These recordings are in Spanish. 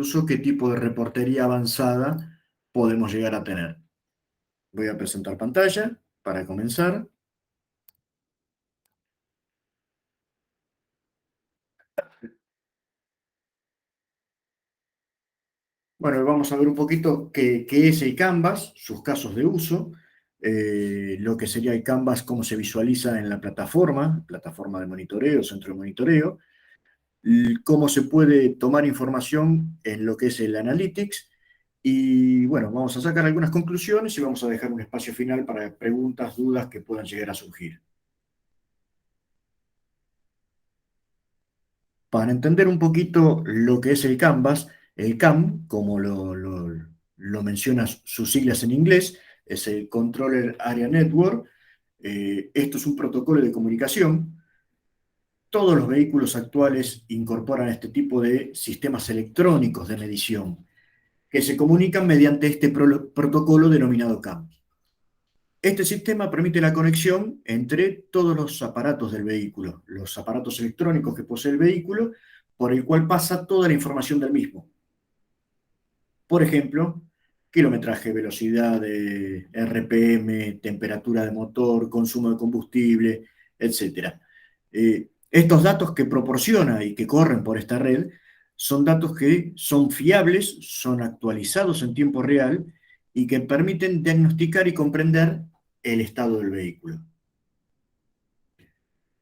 incluso qué tipo de reportería avanzada podemos llegar a tener. Voy a presentar pantalla para comenzar. Bueno, vamos a ver un poquito qué es el Canvas, sus casos de uso, lo que sería el Canvas, cómo se visualiza en la plataforma de monitoreo, centro de monitoreo, cómo se puede tomar información en lo que es el Analytics. Y bueno, vamos a sacar algunas conclusiones y vamos a dejar un espacio final para preguntas, dudas que puedan llegar a surgir. Para entender un poquito lo que es el Canvas, el CAM, como lo menciona sus siglas en inglés, es el Controller Area Network. Esto es un protocolo de comunicación. Todos los vehículos actuales incorporan este tipo de sistemas electrónicos de medición que se comunican mediante este protocolo denominado CAM. Este sistema permite la conexión entre todos los aparatos del vehículo, los aparatos electrónicos que posee el vehículo, por el cual pasa toda la información del mismo. Por ejemplo, kilometraje, velocidad, RPM, temperatura de motor, consumo de combustible, etc. Estos datos que proporciona y que corren por esta red son datos que son fiables, son actualizados en tiempo real y que permiten diagnosticar y comprender el estado del vehículo.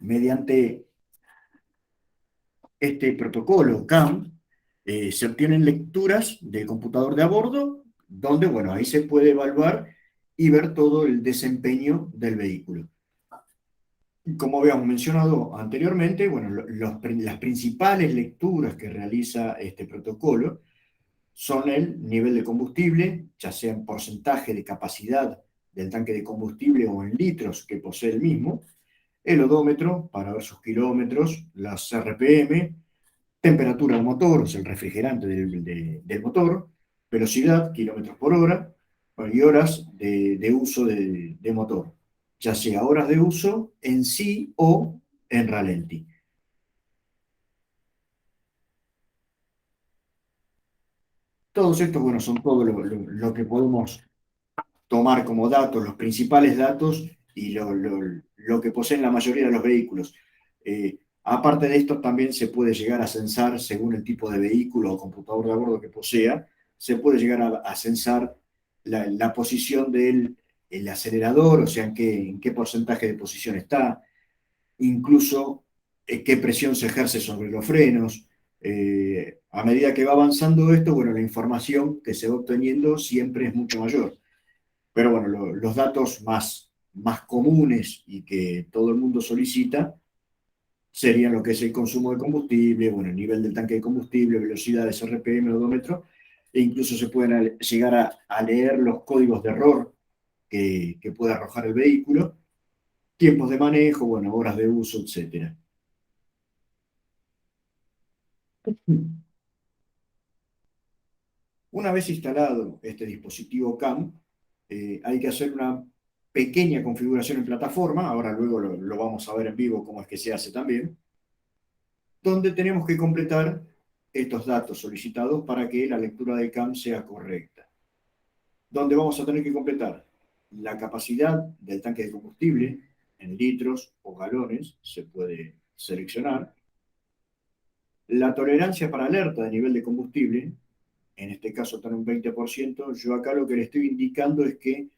Mediante este protocolo CAM, se obtienen lecturas del computador de a bordo, donde, bueno, ahí se puede evaluar y ver todo el desempeño del vehículo. Como habíamos mencionado anteriormente, bueno, las principales lecturas que realiza este protocolo son el nivel de combustible, ya sea en porcentaje de capacidad del tanque de combustible o en litros que posee el mismo, el odómetro para ver sus kilómetros, las RPM, temperatura del motor, o sea, el refrigerante del motor, velocidad, kilómetros por hora, y horas de uso de motor, ya sea horas de uso en sí o en ralentí. Todos estos, bueno, son todo lo que podemos tomar como datos, los principales datos y lo que poseen la mayoría de los vehículos. Aparte de esto, también se puede llegar a censar, según el tipo de vehículo o computador de a bordo que posea, se puede llegar a censar la posición del el acelerador, o sea, en qué porcentaje de posición está, incluso qué presión se ejerce sobre los frenos. A medida que va avanzando esto, bueno, la información que se va obteniendo siempre es mucho mayor. Pero bueno, los datos más comunes y que todo el mundo solicita serían lo que es el consumo de combustible, bueno, el nivel del tanque de combustible, velocidades, RPM, odómetro, e incluso se pueden llegar a leer los códigos de error que puede arrojar el vehículo, tiempos de manejo, bueno, horas de uso, etc. Una vez instalado este dispositivo CAM, hay que hacer una pequeña configuración en plataforma, ahora luego lo vamos a ver en vivo cómo es que se hace también, donde tenemos que completar estos datos solicitados para que la lectura de CAM sea correcta. Donde vamos a tener que completar la capacidad del tanque de combustible en litros o galones, se puede seleccionar, la tolerancia para alerta de nivel de combustible, en este caso está en un 20%, yo acá lo que le estoy indicando es que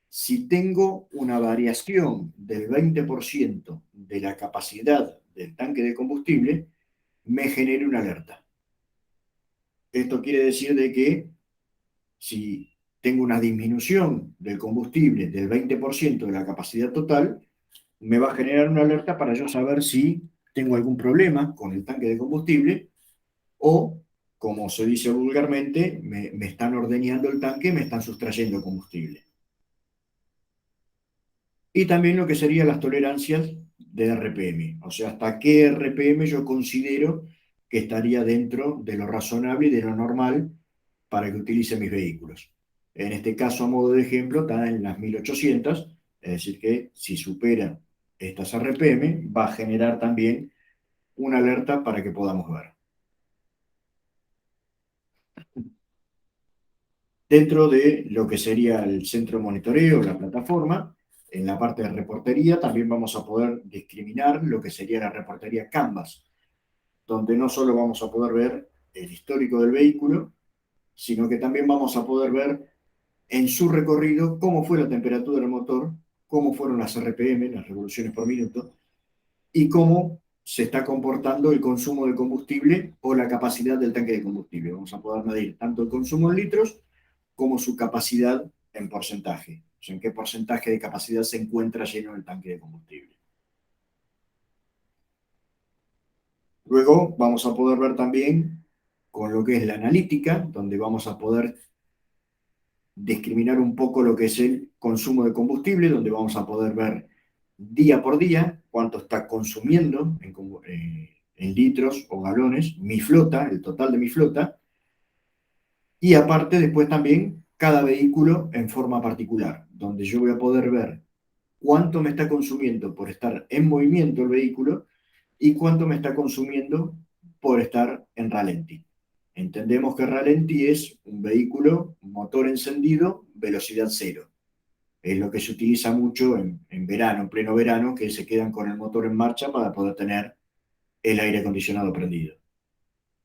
si tengo una variación del 20% de la capacidad del tanque de combustible, me genere una alerta. Esto quiere decir de que si tengo una disminución del combustible del 20% de la capacidad total, me va a generar una alerta para yo saber si tengo algún problema con el tanque de combustible o, como se dice vulgarmente, me están ordeñando el tanque, me están sustrayendo combustible. Y también lo que serían las tolerancias de RPM, o sea, hasta qué RPM yo considero que estaría dentro de lo razonable y de lo normal para que utilice mis vehículos. En este caso, a modo de ejemplo, está en las 1800, es decir, que si supera estas RPM, va a generar también una alerta para que podamos ver. Dentro de lo que sería el centro de monitoreo, la plataforma, en la parte de reportería también vamos a poder discriminar lo que sería la reportería Canvas, donde no solo vamos a poder ver el histórico del vehículo, sino que también vamos a poder ver en su recorrido cómo fue la temperatura del motor, cómo fueron las RPM, las revoluciones por minuto, y cómo se está comportando el consumo de combustible o la capacidad del tanque de combustible. Vamos a poder medir tanto el consumo en litros como su capacidad en porcentaje. O sea, en qué porcentaje de capacidad se encuentra lleno el tanque de combustible. Luego vamos a poder ver también con lo que es la analítica, donde vamos a poder discriminar un poco lo que es el consumo de combustible, donde vamos a poder ver día por día cuánto está consumiendo en litros o galones mi flota, el total de mi flota, y aparte después también cada vehículo en forma particular, donde yo voy a poder ver cuánto me está consumiendo por estar en movimiento el vehículo y cuánto me está consumiendo por estar en ralentí. Entendemos que ralentí es un vehículo, motor encendido, velocidad cero. Es lo que se utiliza mucho en verano, en pleno verano, que se quedan con el motor en marcha para poder tener el aire acondicionado prendido.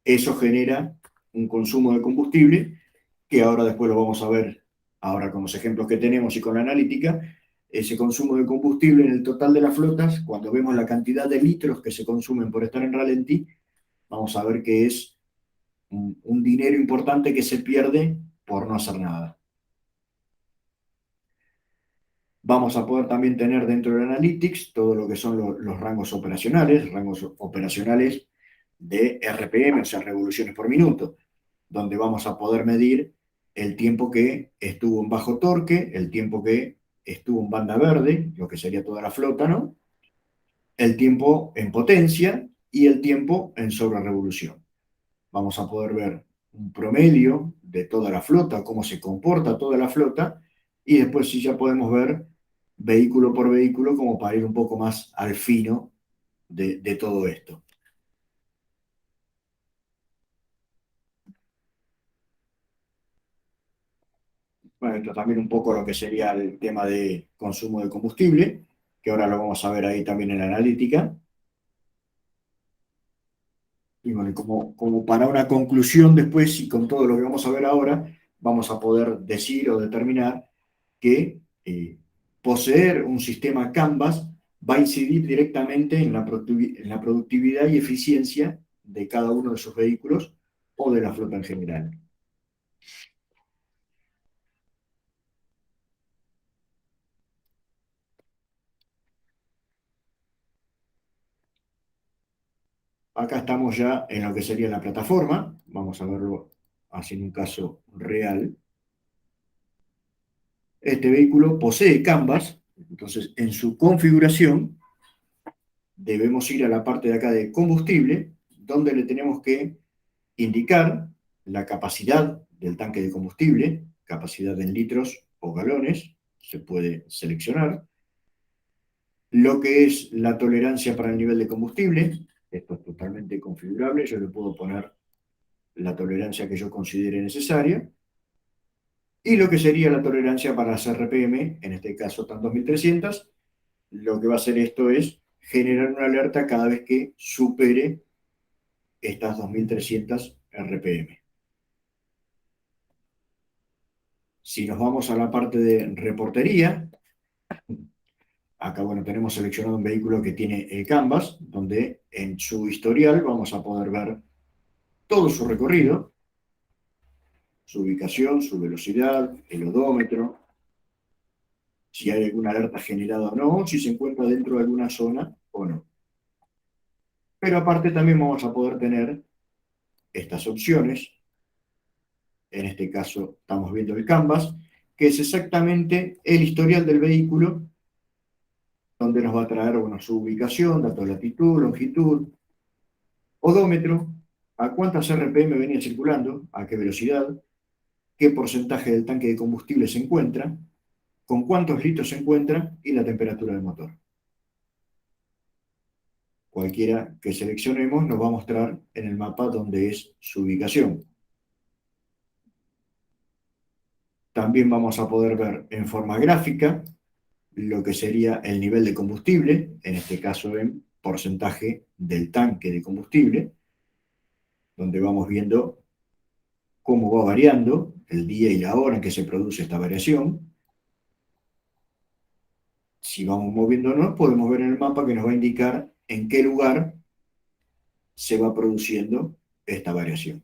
Eso genera un consumo de combustible, que ahora después lo vamos a ver, ahora con los ejemplos que tenemos y con la analítica, ese consumo de combustible en el total de las flotas, cuando vemos la cantidad de litros que se consumen por estar en ralentí, vamos a ver que es un dinero importante que se pierde por no hacer nada. Vamos a poder también tener dentro del Analytics todo lo que son los rangos operacionales de RPM, o sea, revoluciones por minuto, donde vamos a poder medir el tiempo que estuvo en bajo torque, el tiempo que estuvo en banda verde, lo que sería toda la flota, ¿no? El tiempo en potencia y el tiempo en sobrerevolución. Vamos a poder ver un promedio de toda la flota, cómo se comporta toda la flota, y después sí ya podemos ver vehículo por vehículo como para ir un poco más al fino de todo esto. Bueno, esto también un poco lo que sería el tema de consumo de combustible, que ahora lo vamos a ver ahí también en la analítica. Y bueno, como para una conclusión después, y con todo lo que vamos a ver ahora, vamos a poder decir o determinar que poseer un sistema Canvas va a incidir directamente en la productividad y eficiencia de cada uno de sus vehículos o de la flota en general. Acá estamos ya en lo que sería la plataforma. Vamos a verlo así en un caso real. Este vehículo posee Canvas, entonces en su configuración debemos ir a la parte de acá de combustible, donde le tenemos que indicar la capacidad del tanque de combustible, capacidad en litros o galones, se puede seleccionar, lo que es la tolerancia para el nivel de combustible, esto es totalmente configurable, yo le puedo poner la tolerancia que yo considere necesaria, y lo que sería la tolerancia para las RPM, en este caso TAN 2300, lo que va a hacer esto es generar una alerta cada vez que supere estas 2300 RPM. Si nos vamos a la parte de reportería, acá, bueno, tenemos seleccionado un vehículo que tiene Canvas, donde en su historial vamos a poder ver todo su recorrido, su ubicación, su velocidad, el odómetro, si hay alguna alerta generada o no, si se encuentra dentro de alguna zona o no. Pero aparte también vamos a poder tener estas opciones. En este caso estamos viendo el Canvas, que es exactamente el historial del vehículo, donde nos va a traer, bueno, su ubicación, datos de latitud, longitud, odómetro, a cuántas RPM venía circulando, a qué velocidad, qué porcentaje del tanque de combustible se encuentra, con cuántos litros se encuentra y la temperatura del motor. Cualquiera que seleccionemos nos va a mostrar en el mapa dónde es su ubicación. También vamos a poder ver en forma gráfica lo que sería el nivel de combustible, en este caso en porcentaje del tanque de combustible, donde vamos viendo cómo va variando el día y la hora en que se produce esta variación. Si vamos moviéndonos, podemos ver en el mapa que nos va a indicar en qué lugar se va produciendo esta variación.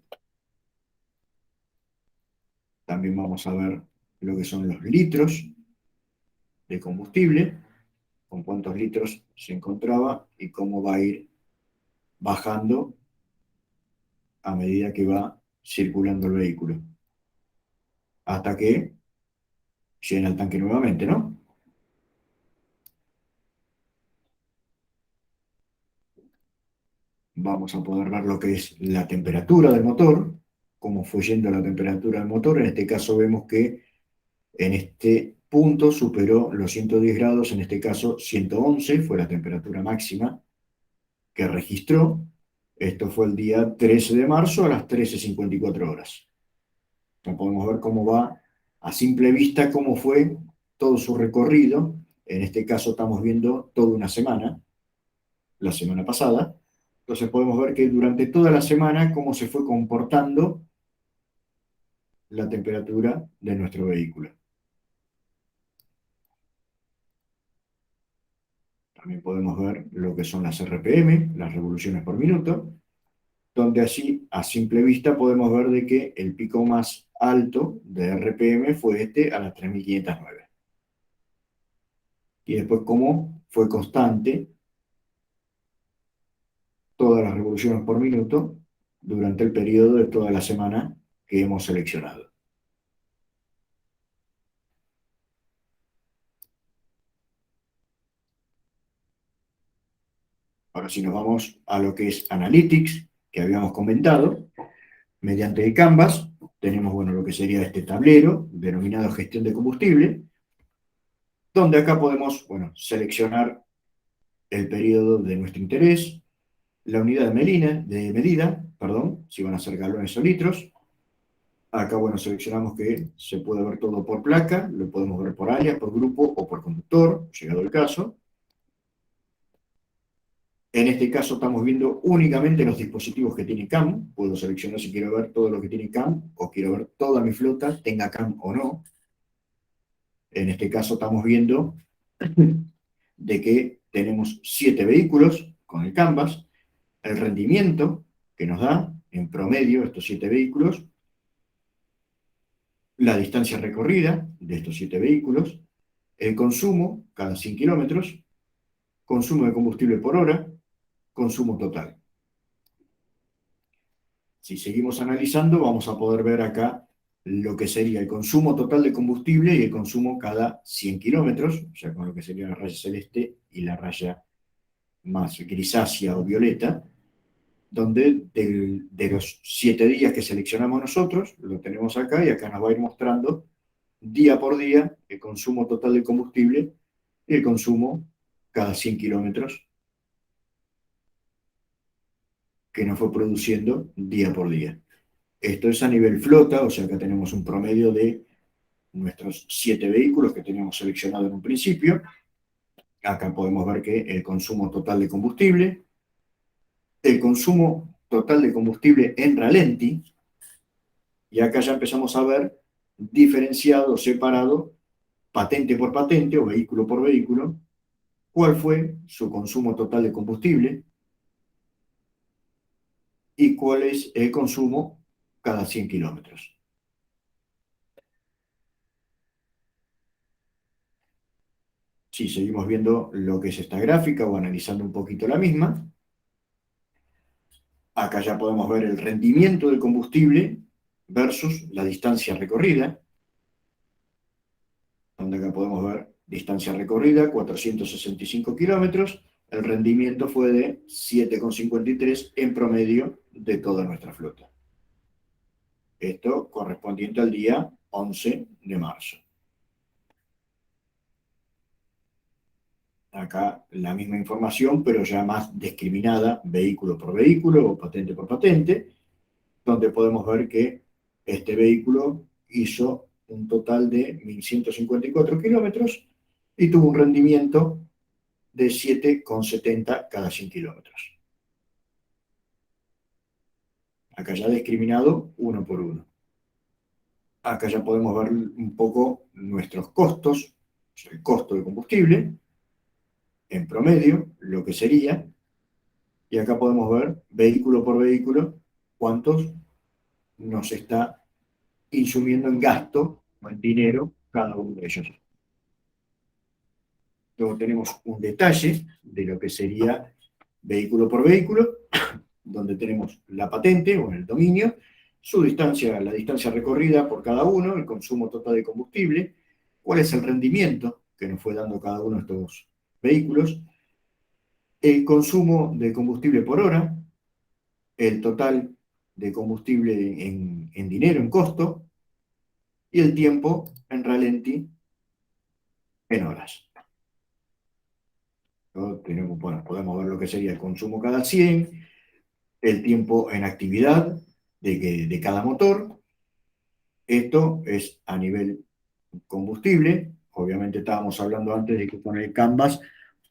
También vamos a ver lo que son los litros de combustible, con cuántos litros se encontraba y cómo va a ir bajando a medida que va circulando el vehículo, hasta que llena el tanque nuevamente, ¿no? Vamos a poder ver lo que es la temperatura del motor, cómo fue yendo la temperatura del motor. En este caso vemos que en este punto superó los 110 grados, en este caso 111 fue la temperatura máxima que registró. Esto fue el día 13 de marzo a las 13:54 horas. Ya podemos ver cómo va a simple vista, cómo fue todo su recorrido. En este caso estamos viendo toda una semana, la semana pasada. Entonces podemos ver que durante toda la semana cómo se fue comportando la temperatura de nuestro vehículo. También podemos ver lo que son las RPM, las revoluciones por minuto, donde así a simple vista podemos ver de que el pico más alto de RPM fue este a las 3509. Y después cómo fue constante todas las revoluciones por minuto durante el periodo de toda la semana que hemos seleccionado. Ahora si nos vamos a lo que es Analytics, que habíamos comentado, mediante el Canvas tenemos bueno, lo que sería este tablero denominado gestión de combustible, donde acá podemos bueno, seleccionar el periodo de nuestro interés, la unidad de medida, perdón, si van a ser galones o litros. Acá, bueno, seleccionamos que se puede ver todo por placa, lo podemos ver por área, por grupo o por conductor, llegado el caso. En este caso estamos viendo únicamente los dispositivos que tiene CAM. Puedo seleccionar si quiero ver todo lo que tiene CAM o quiero ver toda mi flota, tenga CAM o no. En este caso estamos viendo de que tenemos 7 vehículos con el Canvas, el rendimiento que nos da en promedio estos 7 vehículos, la distancia recorrida de estos 7 vehículos, el consumo cada 100 kilómetros, consumo de combustible por hora, consumo total. Si seguimos analizando, vamos a poder ver acá lo que sería el consumo total de combustible y el consumo cada 100 kilómetros, o sea, con lo que sería la raya celeste y la raya más grisácea o violeta, donde de los 7 días que seleccionamos nosotros, lo tenemos acá y acá nos va a ir mostrando día por día el consumo total de combustible y el consumo cada 100 kilómetros que nos fue produciendo día por día. Esto es a nivel flota, o sea, acá tenemos un promedio de nuestros 7 vehículos que teníamos seleccionado en un principio. Acá podemos ver que el consumo total de combustible, el consumo total de combustible en ralenti, y acá ya empezamos a ver diferenciado, separado, patente por patente o vehículo por vehículo, cuál fue su consumo total de combustible y cuál es el consumo cada 100 kilómetros. Si seguimos viendo lo que es esta gráfica o analizando un poquito la misma, acá ya podemos ver el rendimiento del combustible versus la distancia recorrida, donde acá podemos ver distancia recorrida, 465 kilómetros, el rendimiento fue de 7,53 en promedio de toda nuestra flota. Esto correspondiente al día 11 de marzo. Acá la misma información, pero ya más discriminada, vehículo por vehículo o patente por patente, donde podemos ver que este vehículo hizo un total de 1.154 kilómetros y tuvo un rendimiento de 7,70 cada 100 kilómetros. Acá ya discriminado uno por uno. Acá ya podemos ver un poco nuestros costos, el costo de combustible, en promedio, lo que sería, y acá podemos ver vehículo por vehículo cuántos nos está insumiendo en gasto o en dinero cada uno de ellos. Luego tenemos un detalle de lo que sería vehículo por vehículo, donde tenemos la patente o el dominio, su distancia, la distancia recorrida por cada uno, el consumo total de combustible, cuál es el rendimiento que nos fue dando cada uno de estos vehículos, el consumo de combustible por hora, el total de combustible en dinero, en costo, y el tiempo en ralentí en horas. Tenemos, bueno, podemos ver lo que sería el consumo cada 100, el tiempo en actividad de cada motor. Esto es a nivel combustible. Obviamente estábamos hablando antes de que con el Canvas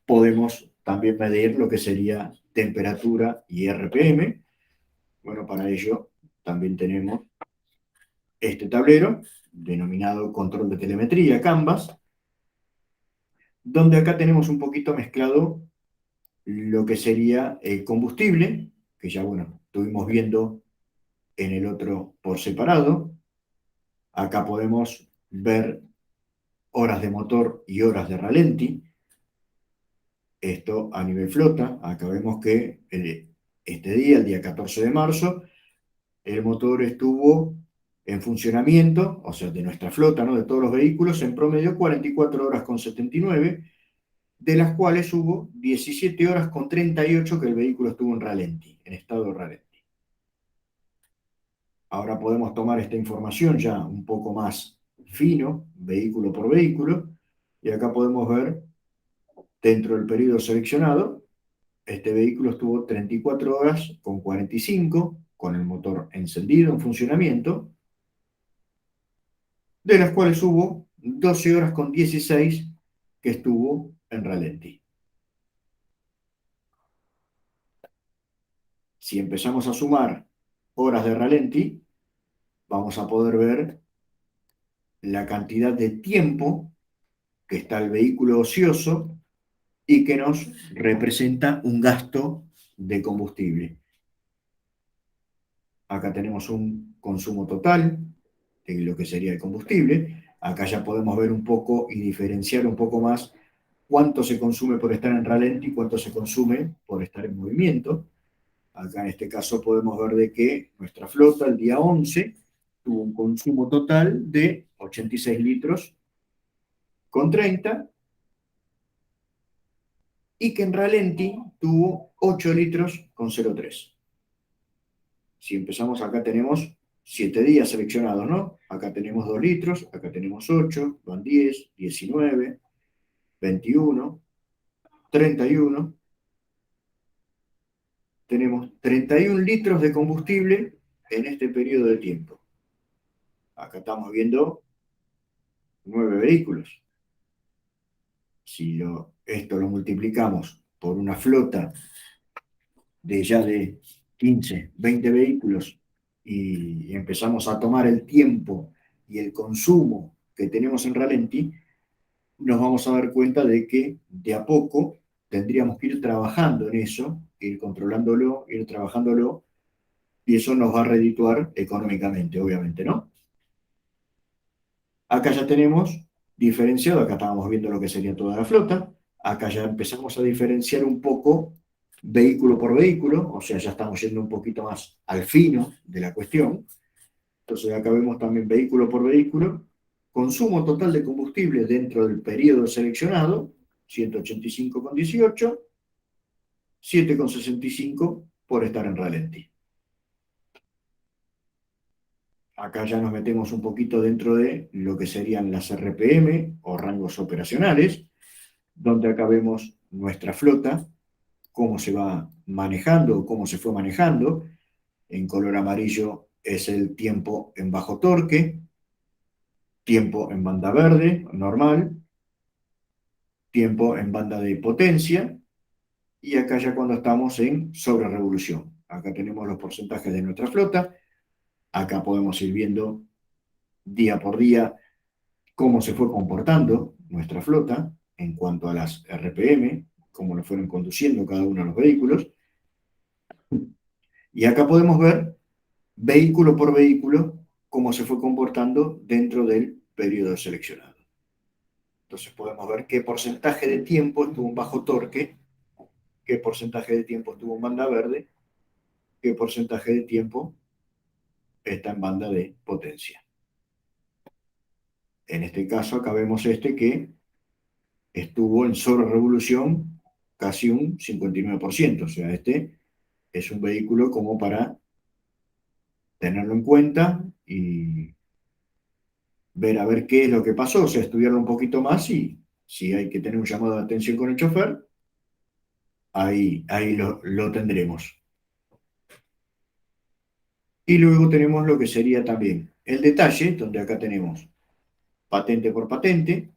podemos también medir lo que sería temperatura y RPM. Bueno, para ello también tenemos este tablero denominado control de telemetría, Canvas, donde acá tenemos un poquito mezclado lo que sería el combustible, que ya, bueno, estuvimos viendo en el otro por separado. Acá podemos ver horas de motor y horas de ralentí. Esto a nivel flota. Acá vemos que este día, el día 14 de marzo, el motor estuvo en funcionamiento, o sea, de nuestra flota, ¿no? De todos los vehículos, en promedio 44 horas con 79, de las cuales hubo 17 horas con 38 que el vehículo estuvo en ralentí, en estado de ralentí. Ahora podemos tomar esta información ya un poco más fino, vehículo por vehículo, y acá podemos ver, dentro del periodo seleccionado, este vehículo estuvo 34 horas con 45, con el motor encendido en funcionamiento, de las cuales hubo 12 horas con 16 que estuvo en ralentí. Si empezamos a sumar horas de ralentí, vamos a poder ver la cantidad de tiempo que está el vehículo ocioso y que nos representa un gasto de combustible. Acá tenemos un consumo total de lo que sería el combustible. Acá ya podemos ver un poco y diferenciar un poco más cuánto se consume por estar en ralentí y cuánto se consume por estar en movimiento. Acá en este caso podemos ver de que nuestra flota el día 11 tuvo un consumo total de 86 litros con 30 y que en ralentí tuvo 8 litros con 0,3. Si empezamos, acá tenemos 7 días seleccionados, ¿no? Acá tenemos 2 litros, acá tenemos 8, van 10, 19, 21, 31. Tenemos 31 litros de combustible en este periodo de tiempo. Acá estamos viendo 9 vehículos. Si esto lo multiplicamos por una flota de ya de 15, 20 vehículos y empezamos a tomar el tiempo y el consumo que tenemos en ralentí, nos vamos a dar cuenta de que de a poco tendríamos que ir trabajando en eso, ir controlándolo, ir trabajándolo, y eso nos va a redituar económicamente, obviamente, ¿no? Acá ya tenemos diferenciado, acá estábamos viendo lo que sería toda la flota, acá ya empezamos a diferenciar un poco vehículo por vehículo, o sea, ya estamos yendo un poquito más al fino de la cuestión. Entonces acá vemos también vehículo por vehículo, consumo total de combustible dentro del periodo seleccionado, 185,18, 7,65 por estar en ralentí. Acá ya nos metemos un poquito dentro de lo que serían las RPM o rangos operacionales, donde acá vemos nuestra flota, cómo se va manejando, cómo se fue manejando. En color amarillo es el tiempo en bajo torque, tiempo en banda verde, normal, tiempo en banda de potencia, y acá ya cuando estamos en sobre revolución. Acá tenemos los porcentajes de nuestra flota, acá podemos ir viendo día por día cómo se fue comportando nuestra flota en cuanto a las RPM, cómo lo fueron conduciendo cada uno de los vehículos. Y acá podemos ver, vehículo por vehículo, cómo se fue comportando dentro del periodo seleccionado. Entonces podemos ver qué porcentaje de tiempo estuvo en bajo torque, qué porcentaje de tiempo estuvo en banda verde, qué porcentaje de tiempo está en banda de potencia. En este caso, acá vemos este que estuvo en sobrerevolución casi un 59%. O sea, este es un vehículo como para tenerlo en cuenta y ver a ver qué es lo que pasó, o sea, estudiarlo un poquito más y si hay que tener un llamado de atención con el chofer, ahí lo tendremos. Y luego tenemos lo que sería también el detalle, donde acá tenemos patente por patente,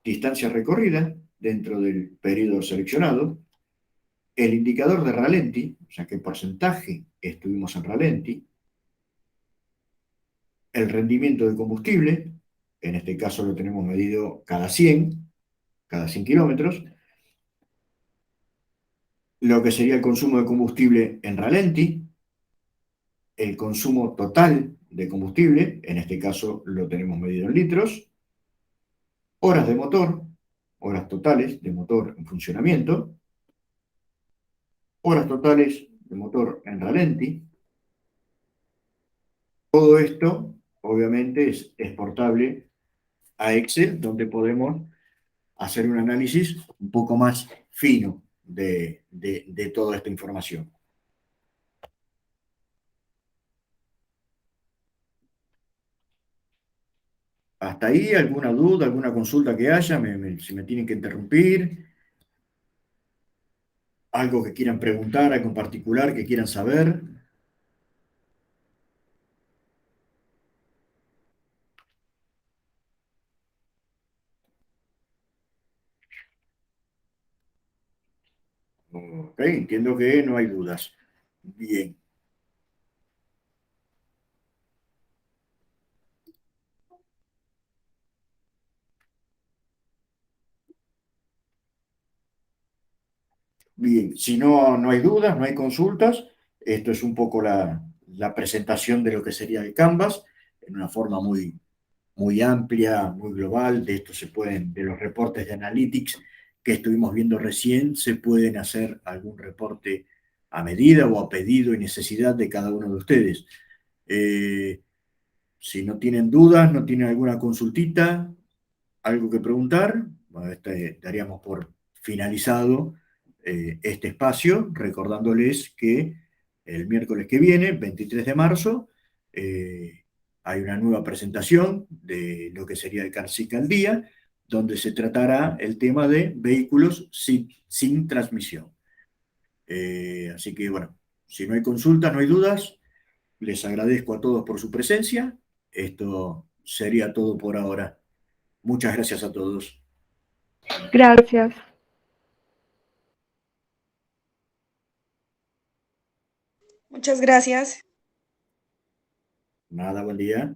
distancia recorrida dentro del periodo seleccionado, el indicador de ralenti, o sea, qué porcentaje estuvimos en ralenti, el rendimiento de combustible, en este caso lo tenemos medido cada 100 kilómetros, lo que sería el consumo de combustible en ralenti, el consumo total de combustible, en este caso lo tenemos medido en litros, horas de motor, horas totales de motor en funcionamiento, horas totales de motor en ralenti. Todo esto, obviamente, es exportable a Excel, donde podemos hacer un análisis un poco más fino de toda esta información. Hasta ahí, ¿alguna duda, alguna consulta que haya? Si me tienen que interrumpir, algo que quieran preguntar, algo en particular que quieran saber. Ok, entiendo que no hay dudas. Bien, bien. Si no hay dudas, no hay consultas, esto es un poco la presentación de lo que sería el Canvas, en una forma muy amplia, muy global. De esto se pueden, de los reportes de Analytics que estuvimos viendo recién, se pueden hacer algún reporte a medida o a pedido y necesidad de cada uno de ustedes. Eh, si no tienen dudas, no tienen alguna consultita, algo que preguntar, bueno, daríamos por finalizado este espacio, recordándoles que el miércoles que viene, 23 de marzo, hay una nueva presentación de lo que sería el CARSIC al día, donde se tratará el tema de vehículos sin transmisión. Así que, bueno, si no hay consultas, no hay dudas, les agradezco a todos por su presencia. Esto sería todo por ahora. Muchas gracias a todos. Gracias. Muchas gracias. Nada, buen día.